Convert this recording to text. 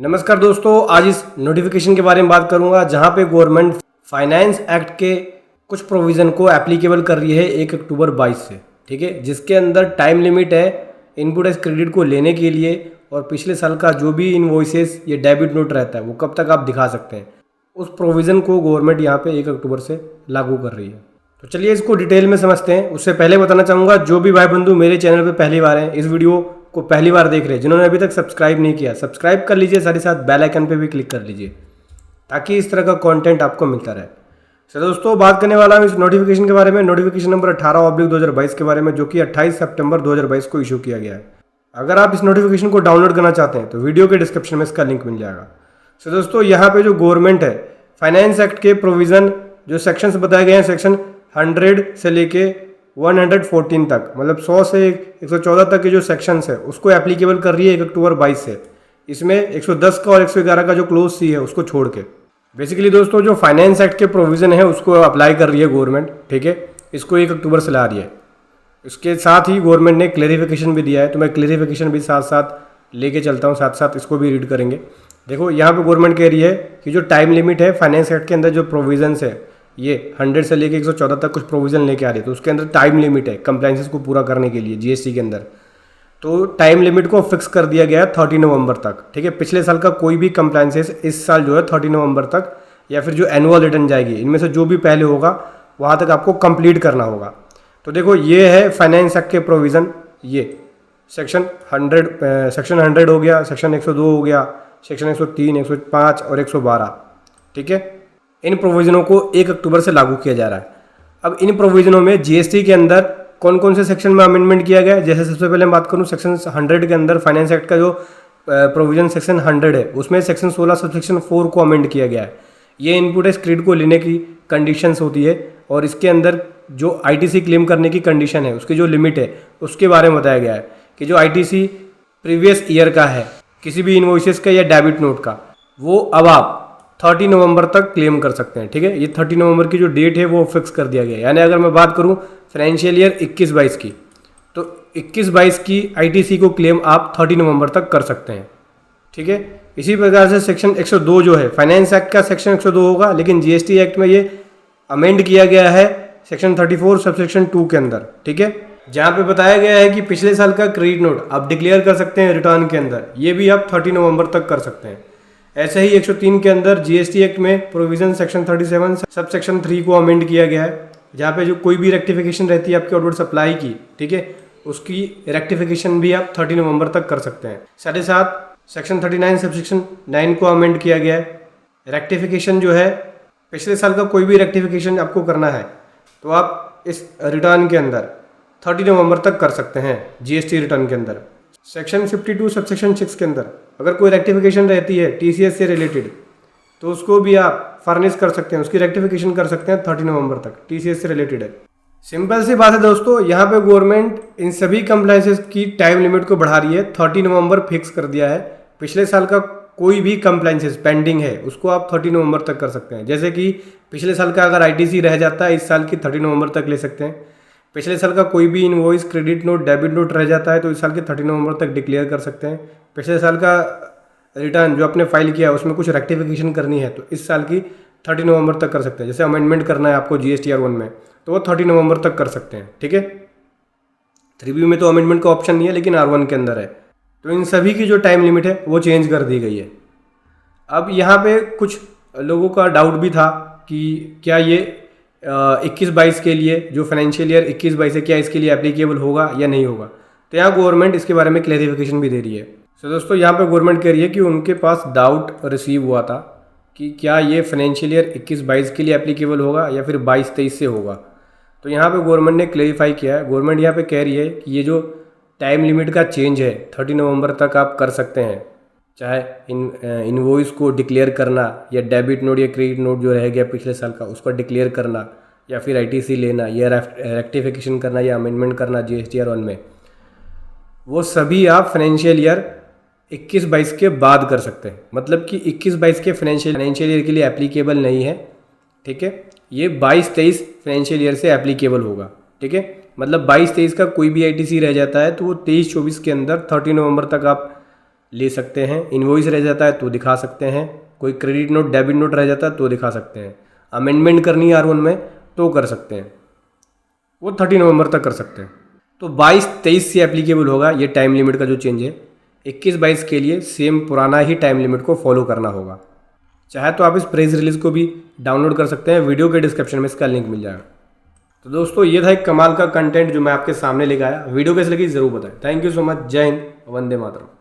नमस्कार दोस्तों, आज इस नोटिफिकेशन के बारे में बात करूंगा जहां पे गवर्नमेंट फाइनेंस एक्ट के कुछ प्रोविज़न को एप्लीकेबल कर रही है 1 अक्टूबर 22 से। ठीक है, जिसके अंदर टाइम लिमिट है इनपुट एज क्रेडिट को लेने के लिए, और पिछले साल का जो भी इनवॉइसेस या डेबिट नोट रहता है वो कब तक आप दिखा सकते हैं, उस प्रोविज़न को गवर्नमेंट यहाँ पे 1 अक्टूबर से लागू कर रही है। तो चलिए इसको डिटेल में समझते हैं। उससे पहले बताना चाहूँगा, जो भी भाई बंधु मेरे चैनल पे पहली बार हैं, इस वीडियो को पहली बार देख रहे हैं, जिन्होंने अभी तक सब्सक्राइब नहीं किया सब्सक्राइब कर लीजिए, साथ ही साथ बेल आइकन पे भी क्लिक कर लीजिए ताकि इस तरह का कंटेंट आपको मिलता रहे। तो दोस्तों, बात करने वाला हूँ इस नोटिफिकेशन के बारे में, नोटिफिकेशन नंबर 18/2022 के बारे में, जो कि 28 सितंबर 2022 को इशू किया गया है। अगर आप इस नोटिफिकेशन को डाउनलोड करना चाहते हैं तो वीडियो के डिस्क्रिप्शन में इसका लिंक मिल जाएगा। तो दोस्तों, यहाँ पे जो गवर्नमेंट है फाइनेंस एक्ट के प्रोविज़न जो सेक्शंस बताए गए हैं, सेक्शन 100 से लेके 114 तक, मतलब 100 से 114 तक के जो सेक्शंस है उसको एप्लीकेबल कर रही है 1 अक्टूबर 22 से। इसमें 110 का और 111 का जो क्लोज सी है उसको छोड़ के बेसिकली दोस्तों जो फाइनेंस एक्ट के प्रोविज़न है उसको अप्लाई कर रही है गवर्नमेंट। ठीक है, इसको 1 अक्टूबर से ला रही है। इसके साथ ही गवर्नमेंट ने क्लेरिफिकेशन भी दिया है, तो मैं क्लेरिफिकेशन भी साथ साथ लेके चलता हूँ, साथ साथ इसको भी रीड करेंगे। देखो, यहाँ पे गवर्नमेंट कह रही है कि जो टाइम लिमिट है फाइनेंस एक्ट के अंदर जो प्रोविजंस है, ये 100 से लेके 114 तक कुछ प्रोविज़न लेके आ रही है, तो उसके अंदर टाइम लिमिट है कंप्लाइंसेस को पूरा करने के लिए जीएसटी के अंदर। तो टाइम लिमिट को फिक्स कर दिया गया है 30 नवंबर तक। ठीक है, पिछले साल का कोई भी कंप्लाइंसेस इस साल जो है 30 नवंबर तक, या फिर जो एनुअल रिटर्न जाएगी इनमें से जो भी पहले होगा वहाँ तक आपको कंप्लीट करना होगा। तो देखो, ये है फाइनेंस एक्ट के प्रोविज़न। ये सेक्शन 100 हो गया, सेक्शन 102 हो गया, सेक्शन 103, 105 और 112। ठीक है, इन प्रोविज़नों को 1 अक्टूबर से लागू किया जा रहा है। अब इन प्रोविज़नों में जीएसटी के अंदर कौन कौन से सेक्शन में अमेंडमेंट किया गया है, जैसे सबसे पहले मैं बात करूं सेक्शन 100 के अंदर फाइनेंस एक्ट का जो प्रोविज़न सेक्शन 100 है उसमें सेक्शन 16 सबसेक्शन 4 को अमेंड किया गया है। ये इनपुट एज क्रेडिट को लेने की कंडीशंस होती है, और इसके अंदर जो आईटीसी क्लेम करने की कंडीशन है उसकी जो लिमिट है उसके बारे में बताया गया है कि जो आईटीसी प्रीवियस ईयर का है किसी भी इनवॉइसेस का या डेबिट नोट का, वो अब आप 30 नवंबर तक क्लेम कर सकते हैं। ठीक है, ये 30 नवंबर की जो डेट है वो फिक्स कर दिया गया है। यानी अगर मैं बात करूं फाइनेंशियल ईयर 21-22 की, तो 21-22 की आईटीसी को क्लेम आप 30 नवंबर तक कर सकते हैं। ठीक है, इसी प्रकार से सेक्शन 102 जो है फाइनेंस एक्ट का सेक्शन 102 होगा, लेकिन जीएसटी एक्ट में ये अमेंड किया गया है सेक्शन 34 सबसेक्शन 2 के अंदर। ठीक है, जहाँ पे बताया गया है कि पिछले साल का क्रेडिट नोट आप डिक्लेयर कर सकते हैं रिटर्न के अंदर, ये भी आप 30 नवंबर तक कर सकते हैं। ऐसे ही 103 के अंदर जीएसटी एक्ट में प्रोविजन सेक्शन 37 सब सेक्शन 3 को अमेंड किया गया है, जहाँ पे जो कोई भी रेक्टिफिकेशन रहती है आपके ऑर्डर सप्लाई की, ठीक है, उसकी रेक्टिफिकेशन भी आप 30 नवंबर तक कर सकते हैं। साथ ही साथ सेक्शन 39 सब सेक्शन 9 को अमेंड किया गया है। रेक्टिफिकेशन जो है पिछले साल का कोई भी रेक्टिफिकेशन आपको करना है तो आप इस रिटर्न के अंदर 30 नवंबर तक कर सकते हैं जीएसटी रिटर्न के अंदर। सेक्शन 52 सबसेक्शन 6 के अंदर अगर कोई रेक्टिफिकेशन रहती है टीसीएस से रिलेटेड तो उसको भी आप फर्निश कर सकते हैं, उसकी रेक्टिफिकेशन कर सकते हैं 30 नवंबर तक, टीसीएस से रिलेटेड है। सिंपल सी बात है दोस्तों, यहाँ पे गवर्नमेंट इन सभी कंप्लाइंसेस की टाइम लिमिट को बढ़ा रही है। 30 नवंबर फिक्स कर दिया है। पिछले साल का कोई भी कंप्लाइंसेस पेंडिंग है उसको आप 30 नवंबर तक कर सकते हैं। जैसे कि पिछले साल का अगर आईटीसी रह जाता है इस साल की 30 नवंबर तक ले सकते हैं। पिछले साल का कोई भी invoice credit note debit note रह जाता है तो इस साल के 30 नवंबर तक डिक्लेयर कर सकते हैं। पिछले साल का रिटर्न जो आपने फाइल किया है उसमें कुछ रेक्टिफिकेशन करनी है तो इस साल की 30 नवंबर तक कर सकते हैं। जैसे अमेंडमेंट करना है आपको जीएसटी R1 में तो वो 30 नवंबर तक कर सकते हैं। ठीक है, 3B में तो अमेंडमेंट का ऑप्शन नहीं है लेकिन R1 के अंदर है। तो इन सभी की जो टाइम लिमिट है वो चेंज कर दी गई है। अब यहाँ पे कुछ लोगों का डाउट भी था कि क्या ये 21-22 के लिए जो फाइनेंशियल ईयर 21-22 है क्या इसके लिए एप्लीकेबल होगा या नहीं होगा, तो यहाँ गवर्नमेंट इसके बारे में क्लैरिफिकेशन भी दे रही है। तो दोस्तों, यहाँ पे गवर्नमेंट कह रही है कि उनके पास डाउट रिसीव हुआ था कि क्या ये फाइनेंशियल ईयर 21-22 के लिए एप्लीकेबल होगा या फिर 22-23 से होगा। तो यहाँ पे गवर्नमेंट ने क्लेरिफाई किया है। गवर्नमेंट यहाँ पे कह रही है कि ये जो टाइम लिमिट का चेंज है 30 नवंबर तक आप कर सकते हैं, चाहे इनवॉइस को डिक्लेयर करना या डेबिट नोट या क्रेडिट नोट जो रह गया पिछले साल का उसको डिक्लेयर करना, या फिर आईटीसी लेना या रेक्टिफिकेशन करना या अमेंडमेंट करना जीएसटी R1 में, वो सभी आप फाइनेंशियल ईयर 21-22 के बाद कर सकते हैं। मतलब कि 21-22 के फाइनेंशियल ईयर के लिए एप्लीकेबल नहीं है। ठीक है, ये 22-23 फाइनेंशियल ईयर से एप्लीकेबल होगा। ठीक है, मतलब 22-23 का कोई भी आईटीसी रह जाता है तो वो 23-24 के अंदर 30 नवंबर तक आप ले सकते हैं, इनवॉइस रह जाता है तो दिखा सकते हैं, कोई क्रेडिट नोट डेबिट नोट रह जाता है तो दिखा सकते हैं, अमेंडमेंट करनी है R1 में तो कर सकते हैं, वो 30 नवंबर तक कर सकते हैं। तो 22-23 से एप्लीकेबल होगा ये टाइम लिमिट का जो चेंज है। 21-22 के लिए सेम पुराना ही टाइम लिमिट को फॉलो करना होगा। चाहे तो आप इस प्रेस रिलीज को भी डाउनलोड कर सकते हैं, वीडियो के डिस्क्रिप्शन में इसका लिंक मिल जाएगा। तो दोस्तों ये था एक कमाल का कंटेंट जो मैं आपके सामने लेकर आया। वीडियो कैसे लगी ज़रूर बताएं। Thank you so much. जय हिंद, वंदे मातरम।